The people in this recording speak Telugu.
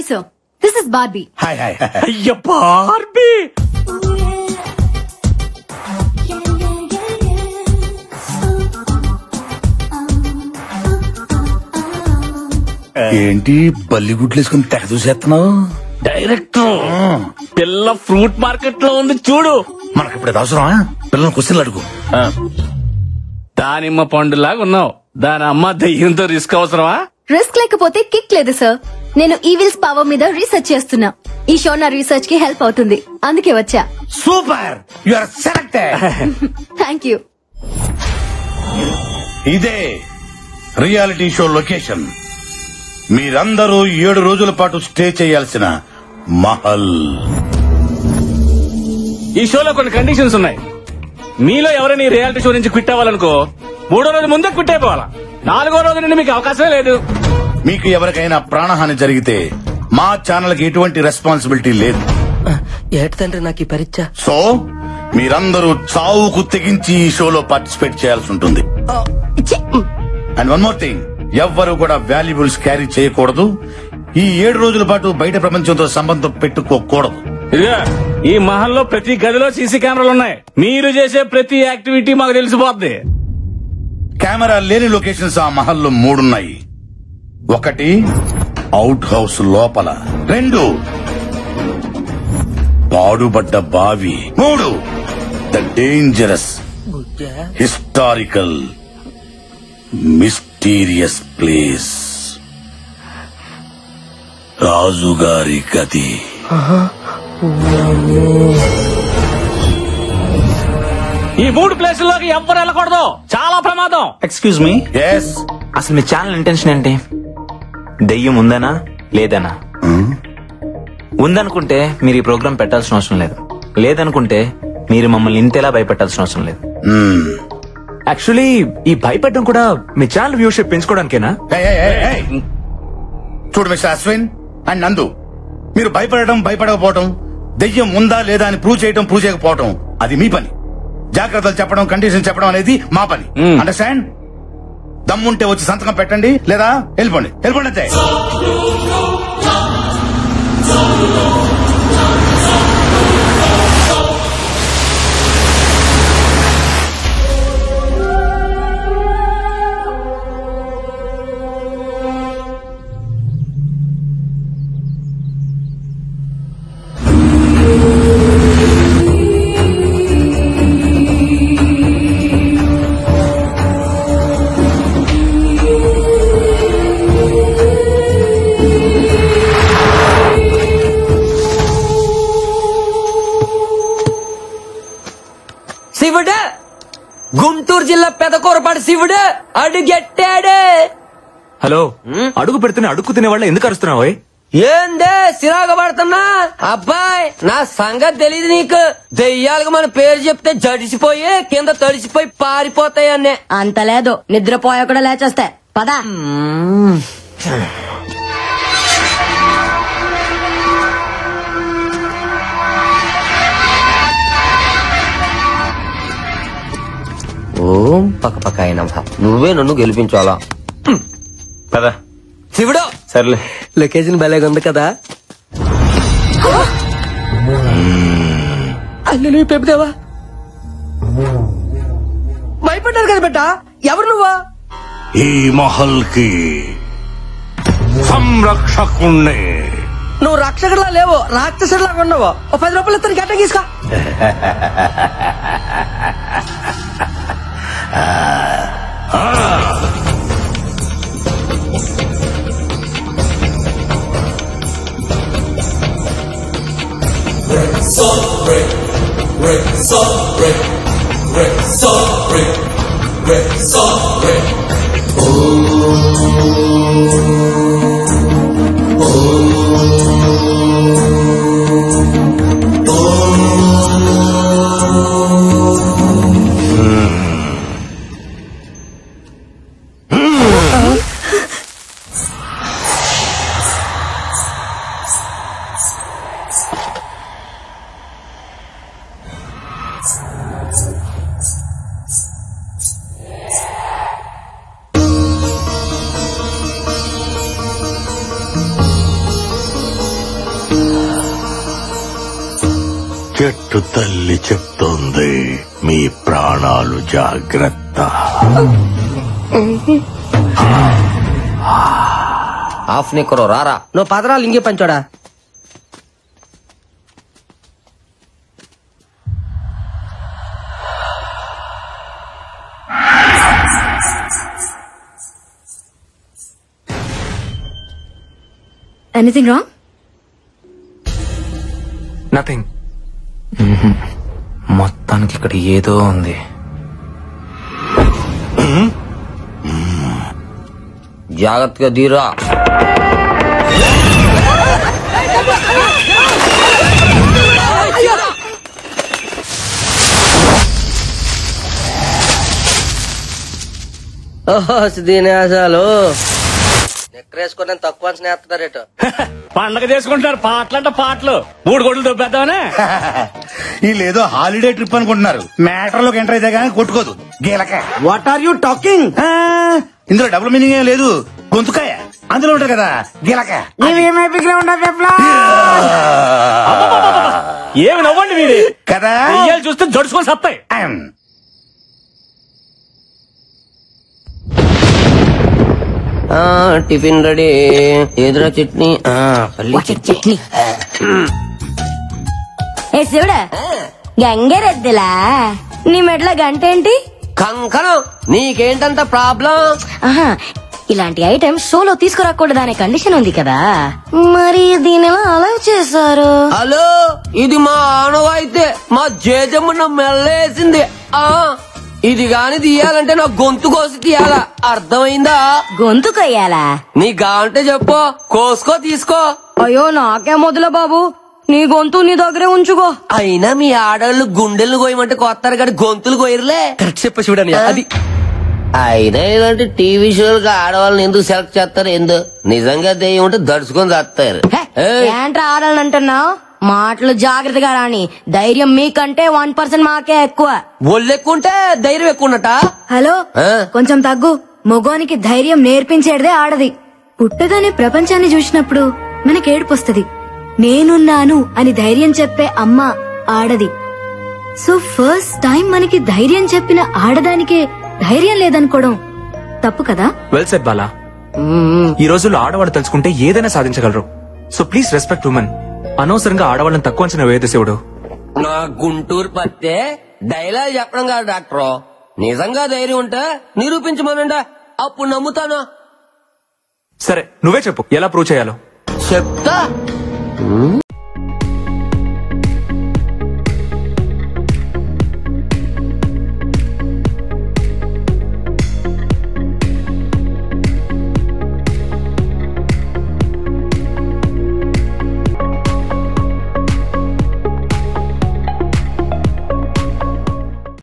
sir. This is Barbie. Hi. అయ్య బార్బీ. ఏంటి బల్లిగుడ్లు వేసుకుని తెగ చూసేస్తున్నావు? డైరెక్టర్ పిల్ల ఫ్రూట్ మార్కెట్ లో ఉంది చూడు. మనకిప్పుడు అవసరమా? పిల్లలు క్వశ్చన్లు అడుగు. దానిమ్మ పండులాగా ఉన్నావు. దాని అమ్మ దయ్యంతో రిస్క్ అవసరమా? రిస్క్ లేకపోతే కిక్ లేదు సార్. నేను ఈవిల్స్ పవర్ మీద రీసెర్చ్ చేస్తున్నా. ఈ షో నా రీసెర్చ్ కి హెల్ప్ అవుతుంది, అందుకే వచ్చా. Super, you are selected. Thank you. ఇదే రియాలిటీ షో లొకేషన్. మీరందరూ 7 రోజుల పాటు స్టే చేయాల్సిన మహల్. ఈ షోలో కొన్ని కండిషన్స్ ఉన్నాయి. మీలో ఎవరైనా ఈ రియాలిటీ షో నుంచి క్విట్ అవ్వాలనుకో 3వ రోజు ముందే క్విట్ అయిపోవాలా. 4వ రోజు నుండి మీకు అవకాశమే లేదు. మీకు ఎవరికైనా ప్రాణహాని జరిగితే మా ఛానల్ కి ఎటువంటి రెస్పాన్సిబిలిటీ లేదు. ఏటి తండ్రి నాకు ఈ పరీక్ష. సో మీరందరూ చావుకు తెగించి ఈ షోలో పార్టిసిపేట్ చేయాల్సి ఉంటుంది. అండ్ వన్ మోర్ థింగ్, ఎవ్వరూ కూడా వాల్యుబుల్స్ క్యారీ చేయకూడదు. ఈ 7 రోజుల పాటు బయట ప్రపంచంతో సంబంధం పెట్టుకోకూడదు. ఇదిగా ఈ మహల్లో ప్రతి గదిలో సీసీ కెమెరాలు ఉన్నాయి. మీరు చేసే ప్రతి యాక్టివిటీ మాకు తెలిసిపోద్ది. కెమెరా లేని లొకేషన్స్ ఆ మహల్లో 3 ఉన్నాయి. 1 అవుట్ హౌస్ లోపల, 2 పాడుబడ్డ బావి, 3 the dangerous historical mysterious place, రాజుగారి గది. ఈ 3 ప్లేసుల్లోకి ఎవ్వరు వెళ్ళకూడదు, చాలా ప్రమాదం. Excuse me, yes. అసలు మీ ఛానల్ ఇంటెన్షన్ ఏంటి? దెయ్యం ఉందనా లేదనా? ఉందనుకుంటే మీరు ఈ ప్రోగ్రామ్ పెట్టాల్సిన అవసరం లేదు. లేదనుకుంటే మీరు మమ్మల్ని ఇంతేలా భయపెట్టాల్సిన అవసరం లేదు. యాక్చువల్లీ ఈ భయపెట్టడం కూడా మీ ఛానల్ వ్యూషిప్ పెంచుకోవడానికేనా? చూడు మిస్టర్ అశ్విన్ అండ్ నందు, మీరు భయపడకపోవటం, దెయ్యం ఉందా లేదా అని ప్రూవ్ చేయకపోవటం అది మీ పని. జాగ్రత్తలు చెప్పడం, కండిషన్ చెప్పడం అనేది మా పని. అండర్స్టాండ్? దమ్ముంటే వచ్చి సంతకం పెట్టండి, లేదా వెళ్ళిపోండి అంతే. శివుడు, గుంటూరు జిల్లా పెదకూరపాటి శివుడు అడుగెట్టాడే. హలో, అడుగు పెడుతున్నా అడుగు తినే వాళ్ళు ఎందుకు అరుస్తున్నావు? ఏందే సిరాగ పడుతున్నా? అబ్బాయి, నా సంగతి తెలీదు నీకు. దెయ్యాలకు మన పేరు చెప్తే జడిసిపోయి కింద తడిసిపోయి పారిపోతాయన్నే. అంత లేదు, నిద్రపోయా కూడా లేచేస్తే పదా. ఓం పక్క అయినా నువ్వే నన్ను గెలిపించాలా? పదా శివుడు. సర్లే, లొకేషన్ భలేగా ఉంది కదా. అల్లు పెప్పుదేవా భయపడ్డారు కదా బెట్ట. ఎవరు నువ్వా? ఈ మహల్ కి సంరక్షకుణ్ణి. నువ్వు రక్షకుడిలా లేవు, రాక్షసుడిలాగా ఉన్నావు. ఓ 10 రూపాయలు ఇస్తాను, గట్ట తీసుకో. చెట్టు తల్లి చెప్తోంది మీ ప్రాణాలు జాగ్రత్త. ఆఫ్ నీకురో రారా. నువ్వు పదరాలు ఇంకే పంచోడా. Anything wrong? నథింగ్. మొత్తానికి ఇక్కడ ఏదో ఉంది. జాగ్రత్తగా దీరా. దీనేసాలు నెక్కరేసుకుని తక్కువ స్నేహితుడారేట. పండగ చేసుకుంటున్నారు పాటలంట పాటలు. 3 కోట్లు దొబ్బేద్దామనే. వీళ్ళేదో హాలిడే ట్రిప్ అనుకుంటున్నారు. మ్యాటర్ లోకి ఎంటర్ అయితే కానీ కొట్టుకోదు గీలక. What are you talking? ఇందులో డబుల్ మీనింగ్ ఏం లేదు. గొంతుకాయ అందులో ఉంటారు కదా గీలక. ఏమి నవ్వండి మీరు కదా దెయ్యాలు చూస్తే జడుచుకొని సత్తాయి. Tiffin ready. ఎదురా చట్నీ. పల్లి చట్నీ. ఏ శివుడా, గంగరెద్దులా నీ మెట్ల గంట ఏంటి? కంకణం. నీకేంటంత ప్రాబ్లం? ఆహా, ఇలాంటి ఐటమ్ షోలో తీసుకురాకూడదు అనే కండిషన్ ఉంది కదా, మరి దీని ఎలా అలౌ చేశారు? హలో, ఇది మా ఆనవాయితే. మా జేజమ్మ మెల్లేసింది. ఇది గాని తీయాలంటే నా గొంతు కోసి తీయాలా, అర్థమైందా? గొంతు కొయ్యాలా? నీ గాంటే చెప్పు, కోసుకో తీసుకో. అయ్యో నాకే మొదల బాబు, నీ గొంతు నీ దగ్గరే ఉంచుకో. అయినా మీ ఆడవాళ్ళు గుండెలు కోయమంటే కొత్తారు కానీ గొంతులు కోయరులే. కరెక్ట్ చెప్ప చూడని అది. అయినా ఇలాంటి టీవీ షోలకు ఆడవాళ్ళని ఎందుకు సెలెక్ట్ చేస్తారు? ఎందుకు నిజంగా దెయ్యం ఉంటే దడుచుకొని చేస్తారు. ఏంట్రా ఆడాలని అంటున్నావు? మాటలు జాగ్రత్తగా రాని. ధైర్యం మీకంటే 1% మాకే ఎక్కువ. ఒళ్ళు ఎక్కువ ఉంటే ధైర్యం ఎక్కువ ఉన్నట. హలో, కొంచెం తగ్గు. మగోనికి ధైర్యం నేర్పించేదే ఆడది. పుట్టగానే ప్రపంచాన్ని చూసినప్పుడు మనకి ఏడుపొస్తుంది. నేనున్నాను అని ధైర్యం చెప్పే అమ్మ ఆడది. సో ఫస్ట్ టైం మనకి ధైర్యం చెప్పిన ఆడదానికే ధైర్యం లేదనుకోవడం తప్పు కదా? Well said Bala. ఈ రోజుల్లో ఆడవాళ్ళు తెలుసుకుంటే ఏదైనా సాధించగలరు. So please respect women. అనవసరంగా ఆడవాళ్ళని తక్కువ అంచనా వేయదు శివుడు. నా గుంటూరు పత్తే డైలాగ్ చెప్పడం కాదు డాక్టర్. నిజంగా ధైర్యం ఉంటే నిరూపించమనండి, అప్పుడు నమ్ముతాను. సరే నువ్వే చెప్పు ఎలా ప్రూవ్ చేయాలో. చెప్తా.